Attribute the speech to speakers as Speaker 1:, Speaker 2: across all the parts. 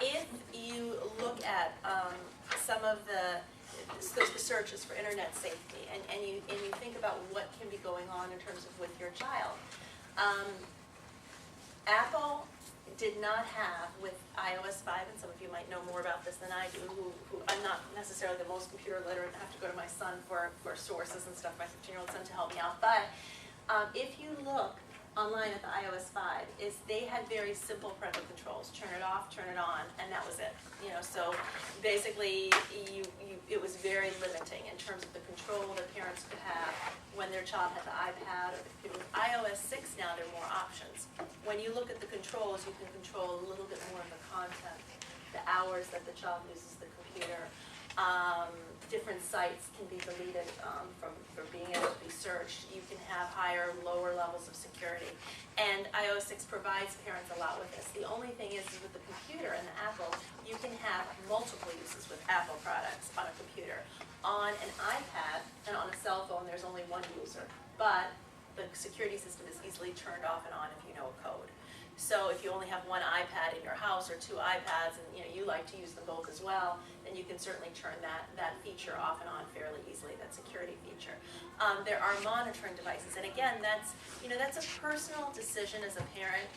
Speaker 1: If you look at some of the searches for internet safety, and you think about what can be going on in terms of with your child, Apple did not have, with iOS 5, and some of you might know more about this than I do, who I'm not necessarily the most computer literate, and have to go to my son for sources and stuff, my 15-year-old son, to help me out. But if you look online at the iOS 5, they had very simple parental controls: turn it off, turn it on, and that was it. So basically, it was very limiting in terms of the control that parents could have when their child had the iPad or the computer. With iOS 6 now, there are more options. When you look at the controls, you can control a little bit more of the content, the hours that the child uses the computer. Different sites can be deleted from being able to be searched. You can have higher, lower levels of security. And iOS 6 provides parents a lot with this. The only thing is with the computer and the Apple, you can have multiple uses with Apple products on a computer. On an iPad and on a cell phone, there's only one user. But the security system is easily turned off and on if you know a code. So if you only have one iPad in your house or two iPads, and you like to use them both as well, then you can certainly turn that feature off and on fairly easily, that security feature. There are monitoring devices, and again, that's a personal decision as a parent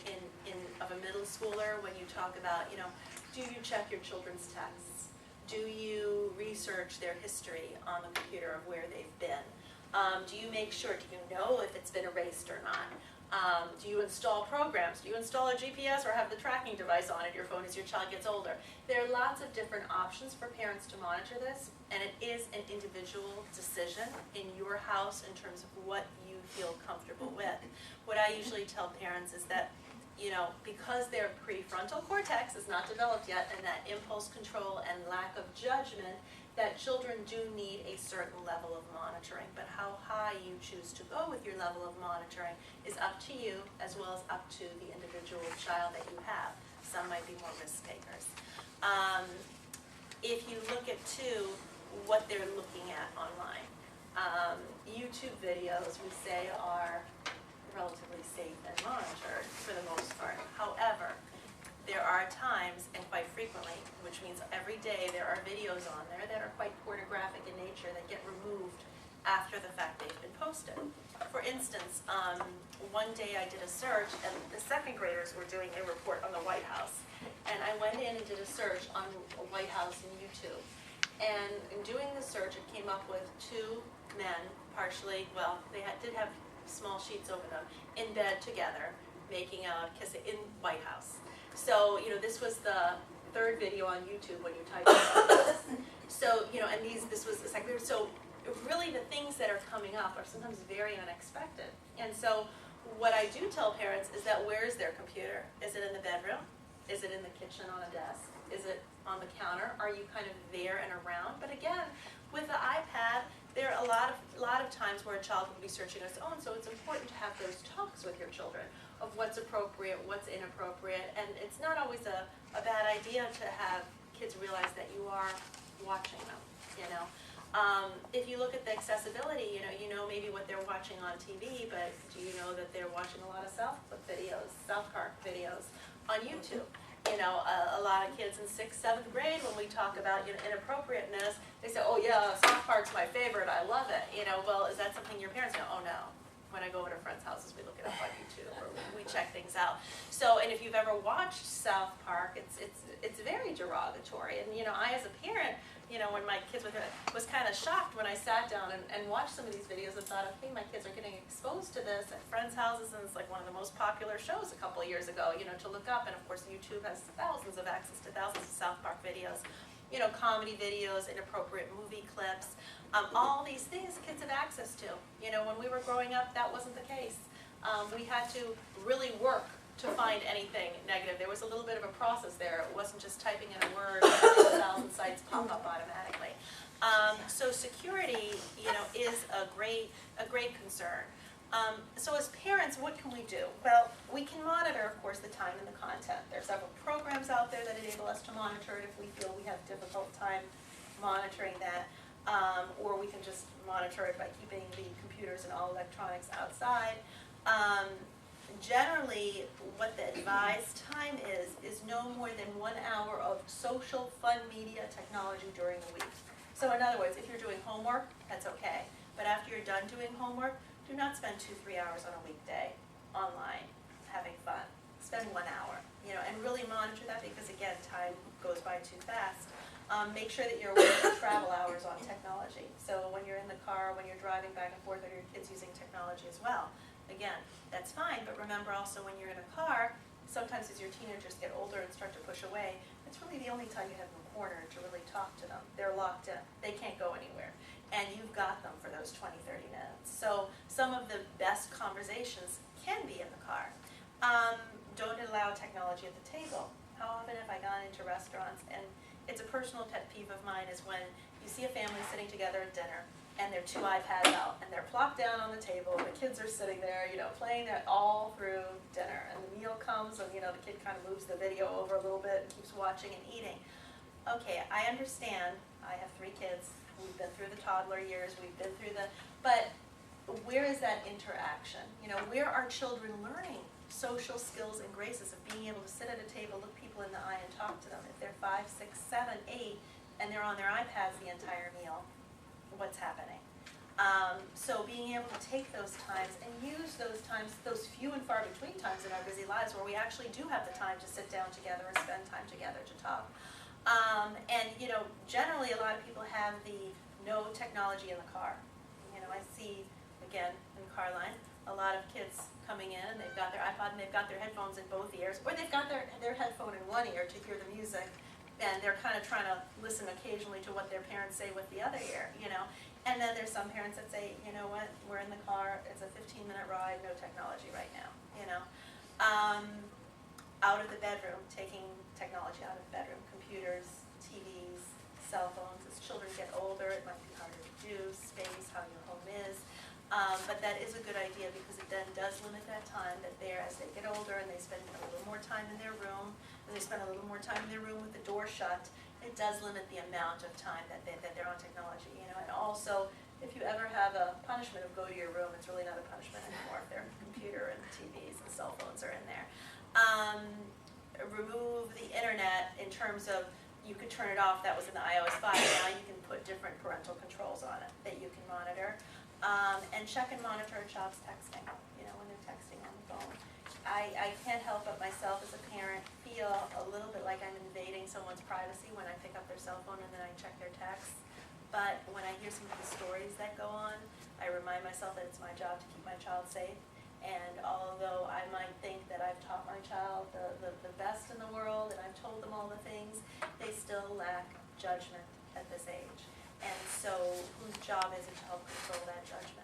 Speaker 1: of a middle schooler. When you talk about, do you check your children's texts? Do you research their history on the computer of where they've been? Do you make sure? Do you know if it's been erased or not? Do you install programs? Do you install a GPS or have the tracking device on your phone as your child gets older? There are lots of different options for parents to monitor this, and it is an individual decision in your house in terms of what you feel comfortable with. What I usually tell parents is that, because their prefrontal cortex is not developed yet, and that impulse control and lack of judgment, that children do need a certain level of monitoring, but how high you choose to go with your level of monitoring is up to you, as well as up to the individual child that you have. Some might be more risk takers. If you look at, too, what they're looking at online, YouTube videos, we say, are relatively safe and monitored for the most part. However, there are times, and quite frequently, which means every day, there are videos on there that are quite pornographic in nature that get removed after the fact they've been posted. For instance, one day I did a search, and the second graders were doing a report on the White House. And I went in and did a search on the White House in YouTube. And in doing the search, it came up with two men, did have small sheets over them, in bed together, making out, kissing in White House. So, this was the third video on YouTube when you type in this. So, and this was the second. So, really the things that are coming up are sometimes very unexpected. And so, what I do tell parents is that, where is their computer? Is it in the bedroom? Is it in the kitchen on a desk? Is it on the counter? Are you kind of there and around? But again, with the iPad, there are a lot of times where a child will be searching on its own, so it's important to have those talks with your children of what's appropriate, what's inappropriate, and it's not always a bad idea to have kids realize that you are watching them, If you look at the accessibility, you know maybe what they're watching on TV, but do you know that they're watching a lot of South Park videos on YouTube? A lot of kids in 6th, 7th grade, when we talk about inappropriateness, they say, oh yeah, South Park's my favorite, I love it. Well, is that something your parents know? Oh no. When I go over to friends' houses, we look it up on YouTube, or we check things out. So, and if you've ever watched South Park, it's very derogatory. And I, as a parent, when my kids were there, was kind of shocked when I sat down and watched some of these videos and thought, okay, my kids are getting exposed to this at friends' houses, and it's like one of the most popular shows a couple of years ago, to look up. And of course, YouTube has thousands of access to thousands of South Park videos. Comedy videos, inappropriate movie clips, all these things kids have access to. When we were growing up, that wasn't the case. We had to really work to find anything negative. There was a little bit of a process there. It wasn't just typing in a word and 1,000 sites pop up automatically. So security, is a great concern. So as parents, what can we do? Well, we can monitor, of course, the time and the content. There are several programs out there that enable us to monitor it if we feel we have difficult time monitoring that, or we can just monitor it by keeping the computers and all electronics outside. Generally, generally, what the advised time is no more than 1 hour of social, fun media technology during the week. So in other words, if you're doing homework, that's okay. But after you're done doing homework, do not spend 2-3 hours on a weekday online having fun. Spend 1 hour, and really monitor that, because again, time goes by too fast. Make sure that you're aware of the travel hours on technology. So when you're in the car, when you're driving back and forth, or your kids using technology as well. Again, that's fine, but remember also when you're in a car, sometimes as your teenagers get older and start to push away, it's really the only time you have them cornered to really talk to them. They're locked in. They can't go anywhere. And you've got them for those 20, 30 minutes. So some of the best conversations can be in the car. Don't allow technology at the table. How often have I gone into restaurants, and it's a personal pet peeve of mine, is when you see a family sitting together at dinner and their 2 iPads out and they're plopped down on the table, the kids are sitting there, playing that all through dinner, and the meal comes and, the kid kind of moves the video over a little bit and keeps watching and eating. Okay, I understand. I have 3 kids. We've been through the toddler years. We've been through but where is that interaction? Where are children learning social skills and graces of being able to sit at a table, look people in the eye, and talk to them? If they're 5, 6, 7, 8, and they're on their iPads the entire meal, what's happening? So being able to take those times and use those times, those few and far between times in our busy lives where we actually do have the time to sit down together and spend time together to talk. And generally a lot of people have the no technology in the car. I see, again, in the car line, a lot of kids coming in, and they've got their iPod and they've got their headphones in both ears, or they've got their headphone in one ear to hear the music, and they're kind of trying to listen occasionally to what their parents say with the other ear, And then there's some parents that say, you know what, we're in the car, it's a 15-minute ride, no technology right now, Out of the bedroom, taking technology out of the bedroom, computers, TVs, cell phones. As children get older, it might be harder to do, space, how your home is. But that is a good idea, because it then does limit that time that as they get older and they spend a little more time in their room, and they spend a little more time in their room with the door shut, it does limit the amount of time that they're on technology, And also, if you ever have a punishment of go to your room, it's really not a punishment anymore if their computer and TVs and cell phones are in there. Remove the internet in terms of, you could turn it off. That was in the iOS 5. Now you can put different parental controls on it that you can monitor. And check and monitor a child's texting, when they're texting on the phone. I can't help but myself as a parent feel a little bit like I'm invading someone's privacy when I pick up their cell phone and then I check their texts. But when I hear some of the stories that go on, I remind myself that it's my job to keep my child safe. And although I might think that I've taught my child the best in the world and I've told them all the things, they still lack judgment at this age. And so whose job is it to help control that judgment?